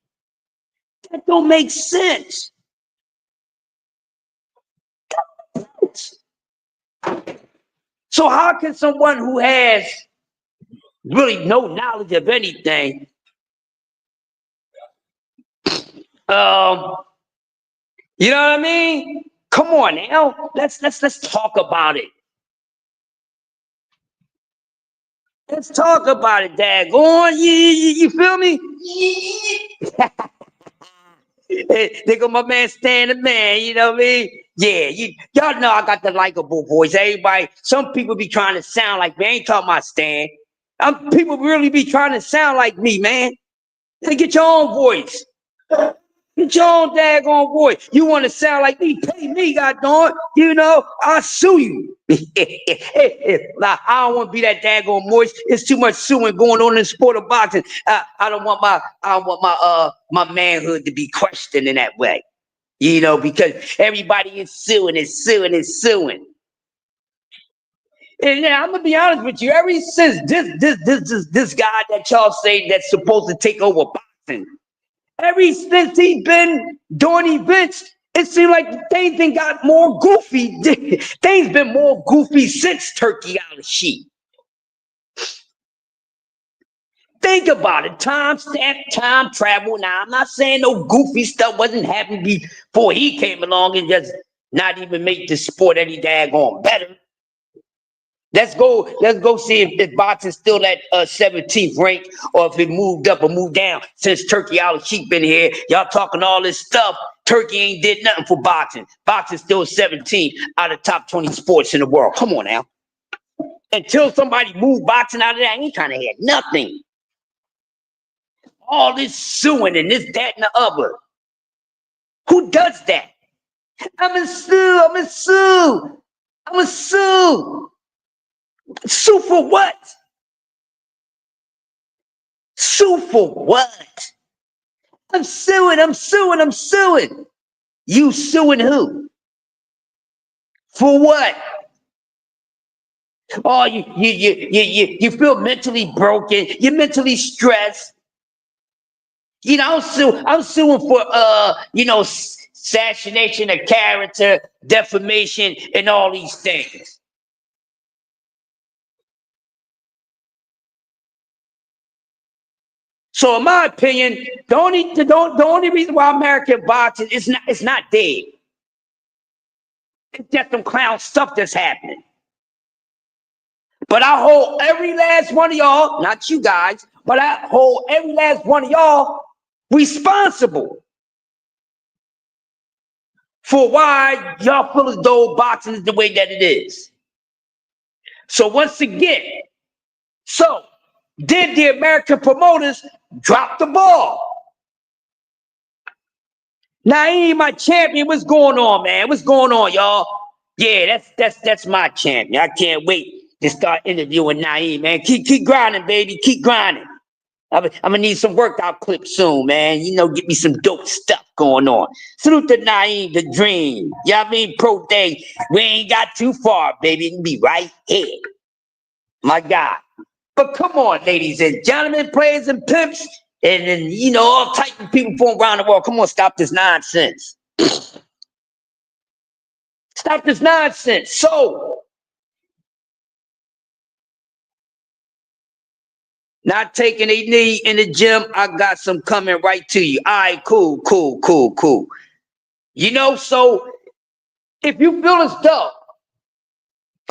C: That don't make sense. So how can someone who has really no knowledge of anything, you know what I mean? Come on now, let's talk about it. Let's talk about it, daggone. You feel me? They go my man Stan the man, you know what I mean? Yeah, y'all know I got the likable voice. Everybody, some people be trying to sound like me. I ain't talking about Stan. People really be trying to sound like me, man. Get your own voice. Get your own daggone voice. You want to sound like me? Pay me, goddamn. I'll sue you. I don't want to be that daggone moist. It's too much suing going on in the sport of boxing. I don't want my manhood to be questioned in that way. Because everybody is suing. And now I'm gonna be honest with you. Ever since this guy that y'all say that's supposed to take over boxing. Ever since he been doing events, it seemed like things been got more goofy. Things been more goofy since Turki Alalshikh. Think about it. Time stamp, time travel. Now, I'm not saying no goofy stuff wasn't happening before he came along and just not even make the sport any daggone better. Let's go see if boxing's still at 17th rank or if it moved up or moved down since Turki Alalshikh been here. Y'all talking all this stuff. Turki ain't did nothing for boxing. Boxing's still 17 out of top 20 sports in the world. Come on now. Until somebody move boxing out of that, I ain't trying to hear nothing. All this suing and this, that, and the other. Who does that? I'ma sue. Sue for what? Sue for what? I'm suing. You suing who? For what? Oh, you feel mentally broken. You're mentally stressed. I'm suing for assassination of character, defamation, and all these things. So in my opinion, the only reason why American boxing is not dead. It's just some clown stuff that's happening. But I hold every last one of y'all, not you guys, but I hold every last one of y'all responsible for why y'all feel as though boxing is the way that it is. So once again, did the American promoters drop the ball? Naeem, my champion, what's going on, man? What's going on, y'all? Yeah, that's my champion. I can't wait to start interviewing Naeem, man. Keep grinding, baby. Keep grinding. I'm gonna need some workout clips soon, man. You know, get me some dope stuff going on. Salute to Naeem, the dream. You know what I mean? Pro Day. We ain't got too far, baby. It can be right here. My God. But come on, ladies and gentlemen, players and pimps, and you know, all type of people from around the world. Come on, stop this nonsense. Stop this nonsense. So, not taking a knee in the gym, I got some coming right to you. All right, cool. You know, so if you feel as though,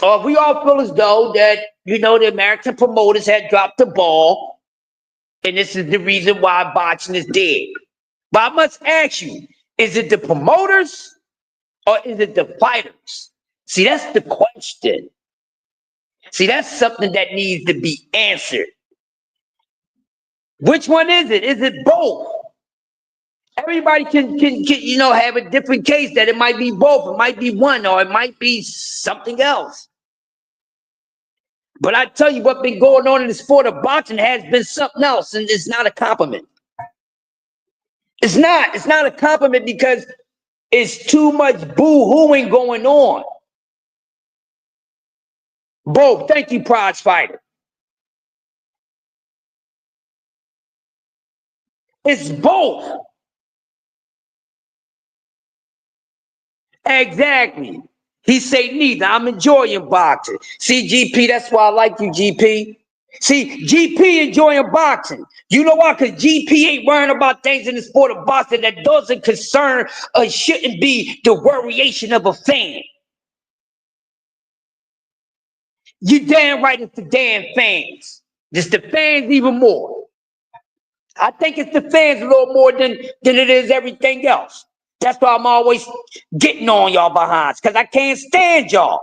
C: or if we all feel as though that, you know, the American promoters had dropped the ball, and this is the reason why boxing is dead. But I must ask you, is it the promoters or is it the fighters? See, that's the question. See, that's something that needs to be answered. Which one is it? Is it both? Everybody can you know, have a different case that it might be both. It might be one or it might be something else. But I tell you what's been going on in the sport of boxing has been something else, and it's not a compliment. It's not a compliment because it's too much boo-hooing going on. Both. Thank you, prize fighter. It's both. Exactly. He say neither. I'm enjoying boxing. See, GP, that's why I like you, GP. See, GP enjoying boxing. You know why? Because GP ain't worrying about things in the sport of boxing that doesn't concern or shouldn't be the worryation of a fan. You damn right it's the damn fans. It's the fans even more. I think it's the fans a little more than it is everything else. That's why I'm always getting on y'all behinds, because I can't stand y'all.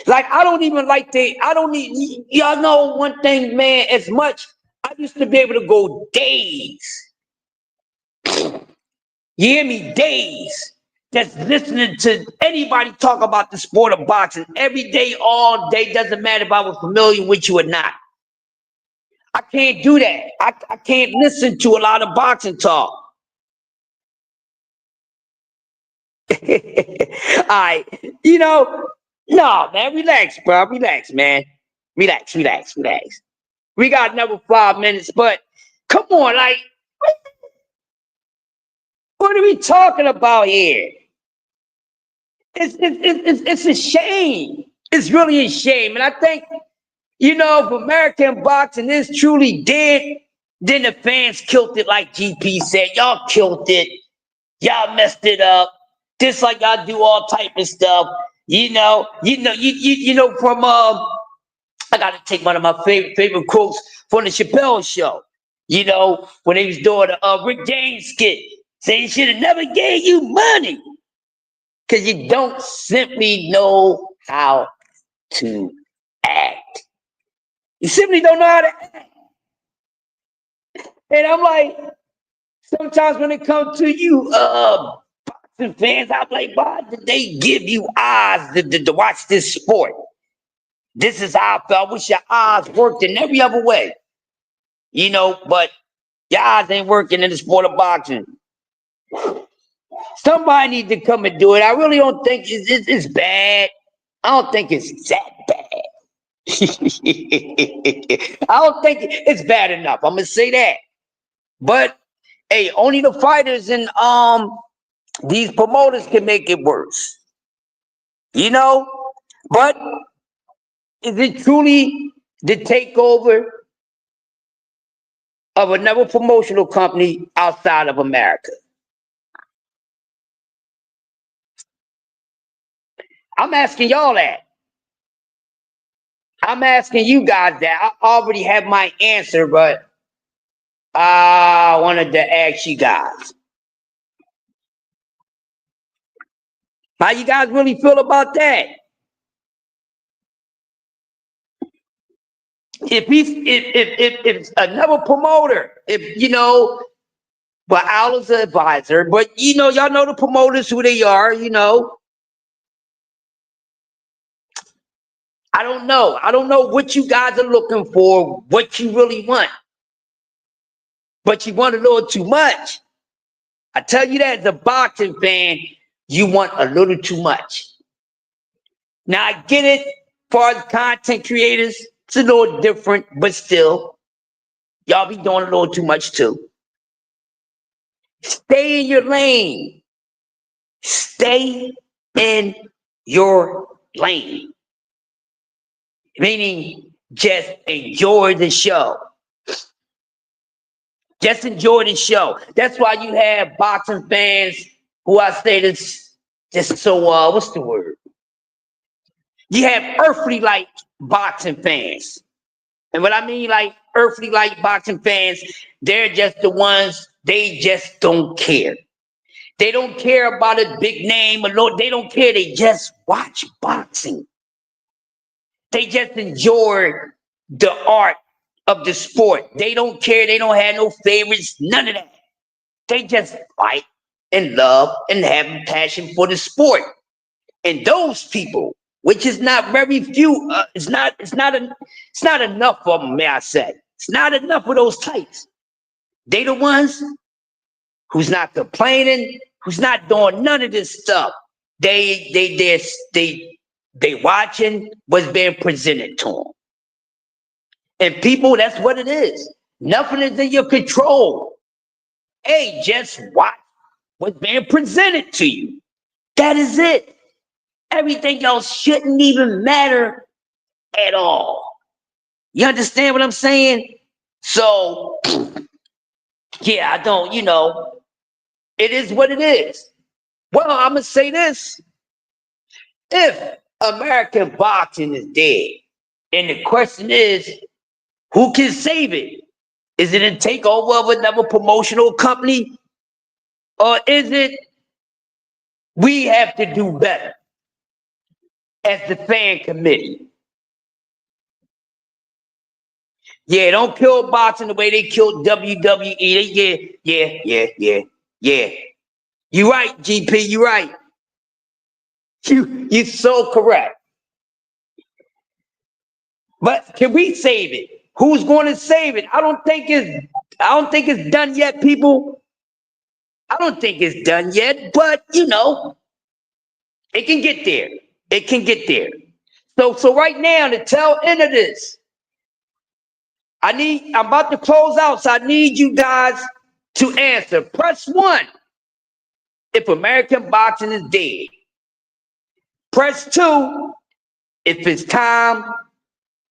C: Like, I don't even like y'all know one thing, man, as much, I used to be able to go days. You hear me? Days. Just listening to anybody talk about the sport of boxing every day, all day. Doesn't matter if I was familiar with you or not. I can't do that. I can't listen to a lot of boxing talk. All right. You know, no, man, relax, bro. Relax, man. Relax. We got another 5 minutes, but come on, like, what are we talking about here? It's a shame. It's really a shame. And I think, you know, if American boxing is truly dead, then the fans killed it, like GP said. Y'all killed it. Y'all messed it up. Just like y'all do all type of stuff. You know, from I gotta take one of my favorite quotes from the Chappelle show. You know, when he was doing the Rick James skit, saying he should have never gave you money. Because you don't simply know how to act. You simply don't know how to act. And I'm like, sometimes when it comes to you, boxing fans, I'm like, why did they give you eyes to watch this sport? This is how I felt. I wish your eyes worked in every other way. You know, but your eyes ain't working in the sport of boxing. Somebody needs to come and do it. I really don't think it's bad. I don't think it's that bad. I don't think it's bad enough. I'm gonna say that. But hey, only the fighters and these promoters can make it worse. You know? But is it truly the takeover of another promotional company outside of America? I'm asking y'all that. I'm asking you guys that. I already have my answer, but I wanted to ask you guys. How you guys really feel about that? If another promoter, if you know, but Al's an advisor, but you know, y'all know the promoters who they are, you know. I don't know. I don't know what you guys are looking for, what you really want. But you want a little too much. I tell you that as a boxing fan, you want a little too much. Now I get it, for as content creators, it's a little different, but still, y'all be doing a little too much too. Stay in your lane. Stay in your lane. Meaning, just enjoy the show. Just enjoy the show. That's why you have boxing fans who I say this just so what's the word? You have earthly like boxing fans. And what I mean like earthly like boxing fans, they're just the ones, they just don't care. They don't care about a big name or they don't care. They just watch boxing. They just enjoy the art of the sport. They don't care. They don't have no favorites. None of that. They just fight and love and have a passion for the sport. And those people, which is not very few, it's not enough of them, may I say. It's not enough of those types. They the ones who's not complaining, who's not doing none of this stuff. They watching what's being presented to them. And people, that's what it is. Nothing is in your control. Hey, just watch what's being presented to you. That is it. Everything else shouldn't even matter at all. You understand what I'm saying? So, yeah, I don't, you know, it is what it is. Well, I'm going to say this. If American boxing is dead, and the question is, who can save it? Is it a takeover of another promotional company? Or is it we have to do better as the fan committee? Yeah, don't kill boxing the way they killed WWE. Yeah. You right, GP, you right. You're so correct. But can we save it? Who's going to save it? I don't think it's done yet, people. I don't think it's done yet, but you know, it can get there. It can get there. So right now, the tail end of this, I'm about to close out, so I need you guys to answer. Press 1 if American boxing is dead. Press 2 if it's time,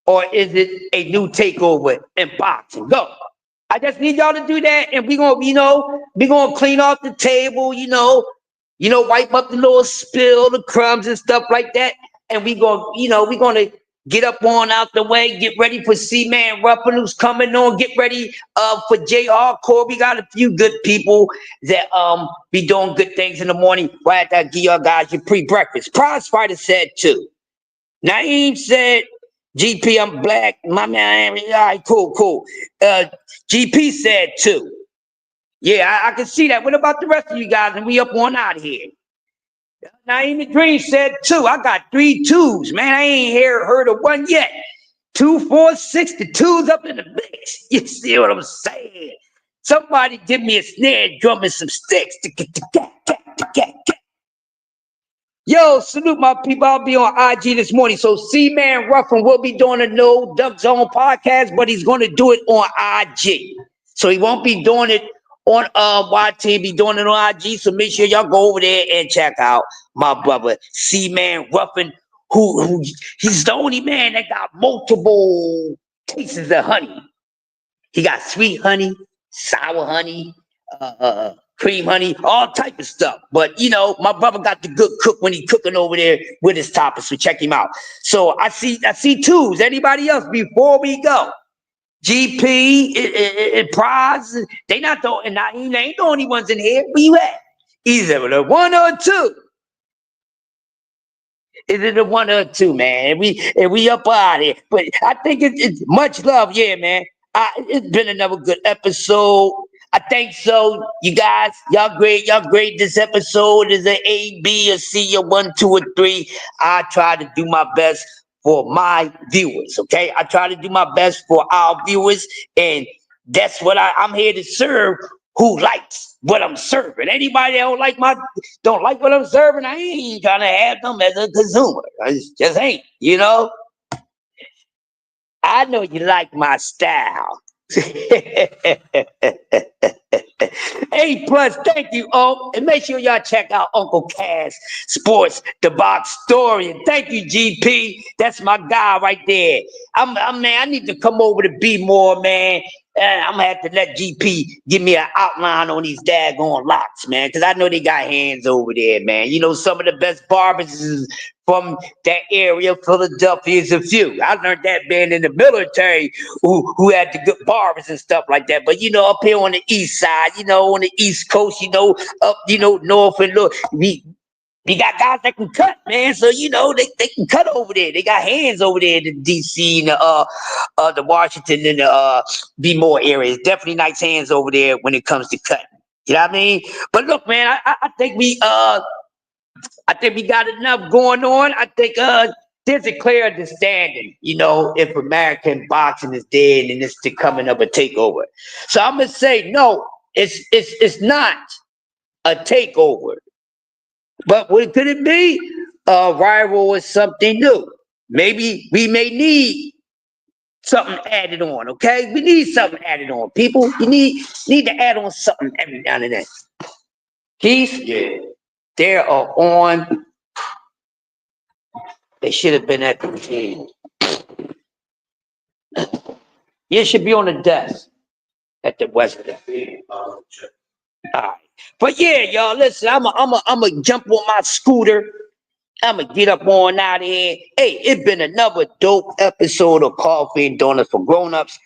C: or is it a new takeover in boxing? Go. I just need y'all to do that, and we're gonna clean off the table, wipe up the little spill, the crumbs and stuff like that. And we're gonna get up on out the way, get ready for C-Man Ruffin who's coming on, get ready for J Hardcore. We got a few good people that be doing good things in the morning. Right after I give y'all guys your pre-breakfast. Prize Fighter said too. Naeem said, GP, I'm black. My man, all right, cool. GP said too. Yeah, I can see that. What about the rest of you guys? And we up on out of here. Naeem the Dream said too. I got 3 2s, man. I ain't heard of one yet. 2, 4, 6. The 2's up in the mix. You see what I'm saying? Somebody give me a snare drum and some sticks. Yo, salute my people. I'll be on IG this morning. So C-Man Ruffin will be doing a No Duck Zone podcast, but he's going to do it on IG. So he won't be doing it on YT, be doing it on IG. So make sure y'all go over there and check out my brother C-Man Ruffin, who he's the only man that got multiple tastes of honey. He got sweet honey, sour honey, cream, honey, all type of stuff. But you know, my brother got the good cook when he cooking over there with his toppers. So check him out. So I see twos. Anybody else before we go? GP, Prize, they not the, and I ain't the only ones in here. Where you at? Either the one or two. Is it the one or two, man? And we up out here. But I think it's much love, yeah, man. It's been another good episode. I think so. You guys, y'all great. Y'all great. This episode is an A, B, a C, a 1, 2, or 3. I try to do my best for my viewers, okay? I try to do my best for our viewers, and that's what I'm here to serve. Who likes what I'm serving? Anybody that don't like what I'm serving, I ain't trying to have them as a consumer. I just ain't, you know? I know you like my style. A plus, thank you, Unc. And make sure y'all check out Uncle Cass Sports, the box story. And thank you, GP. That's my guy right there. Man, I need to come over to be more, man. I'm gonna have to let GP give me an outline on these daggone locks, man, because I know they got hands over there, man. You know, some of the best barbers from that area, Philadelphia, is a few. I learned that being in the military, who had the good barbers and stuff like that. But you know, up here on the east side, you know, on the East Coast, you know, up, you know, north and look, we got guys that can cut, man. So you know, they can cut over there. They got hands over there in the DC and the Washington and the be more areas. Definitely nice hands over there when it comes to cutting. You know what I mean? But look, man, I think we got enough going on. I think there's a clear understanding, you know, if American boxing is dead and it's the coming of a takeover. So I'm gonna say no, it's not a takeover. But what could it be? A rival or something new. Maybe we may need something added on, okay? We need something added on, people. You need to add on something every now and then. Keith? Yeah. They are on. They should have been at the game. You should be on the desk at the West. All right. But yeah, y'all, listen, I'm a jump on my scooter. I'm going to get up on out of here. Hey, it's been another dope episode of Coffee and Donuts for Grown-Ups,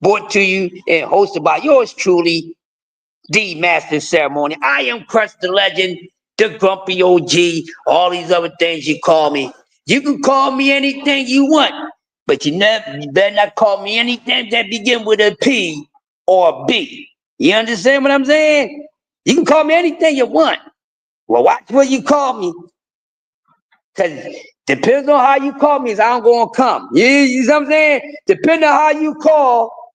C: brought to you and hosted by yours truly, the Master Ceremony. I am Crust the Legend, the Grumpy OG, all these other things you call me. You can call me anything you want, but you better not call me anything that begin with a P or a B. You understand what I'm saying? You can call me anything you want. Well, watch what you call me. Because depends on how you call me, is I'm going to come. You know what I'm saying? Depending on how you call,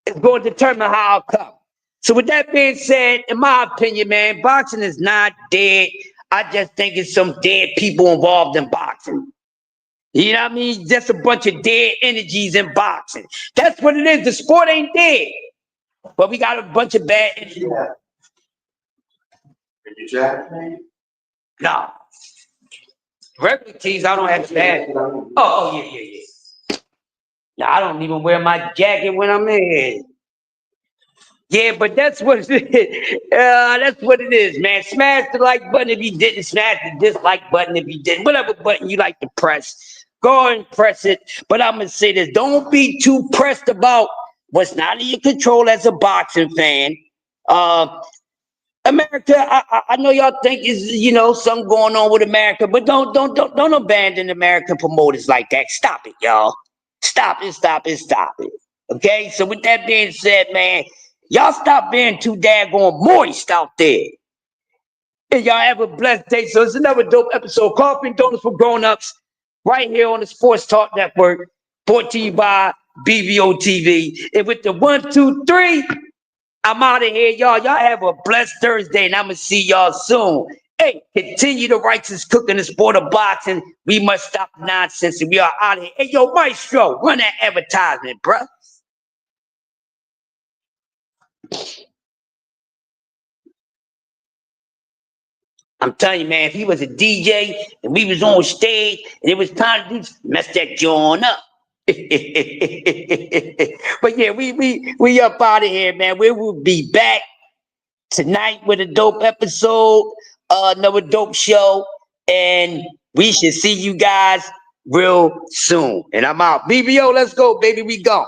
C: it's going to determine how I'll come. So with that being said, in my opinion, man, boxing is not dead. I just think it's some dead people involved in boxing. You know what I mean? Just a bunch of dead energies in boxing. That's what it is. The sport ain't dead. But we got a bunch of bad energies.
E: Did you jacket me?
C: No. Regular tees, I don't have bad. Oh, yeah. No, I don't even wear my jacket when I'm in. Yeah, but that's what it is. That's what it is, man. Smash the like button if you didn't. Smash the dislike button if you didn't. Whatever button you like to press, go and press it. But I'm going to say this. Don't be too pressed about what's not in your control as a boxing fan. America, I know y'all think is, you know, something going on with America, but don't abandon American promoters like that. Stop it, y'all. Stop it. Okay? So with that being said, man, y'all stop being too daggone moist out there. And y'all have a blessed day. So it's another dope episode. Coffee and Donuts for Grown-Ups right here on the Sports Talk Network, brought to you by BVO TV. And with the 1, 2, 3, I'm out of here, y'all. Y'all have a blessed Thursday, and I'm going to see y'all soon. Hey, continue the righteous cook in the sport of boxing. We must stop the nonsense, and we are out of here. Hey, yo, Maestro, run that advertisement, bruh. I'm telling you, man, if he was a DJ and we was on stage and it was time to mess that joint up. But yeah, we up out of here, man. We will be back tonight with a dope episode, another dope show, and we should see you guys real soon. And I'm out. BBO, let's go, baby. We gone.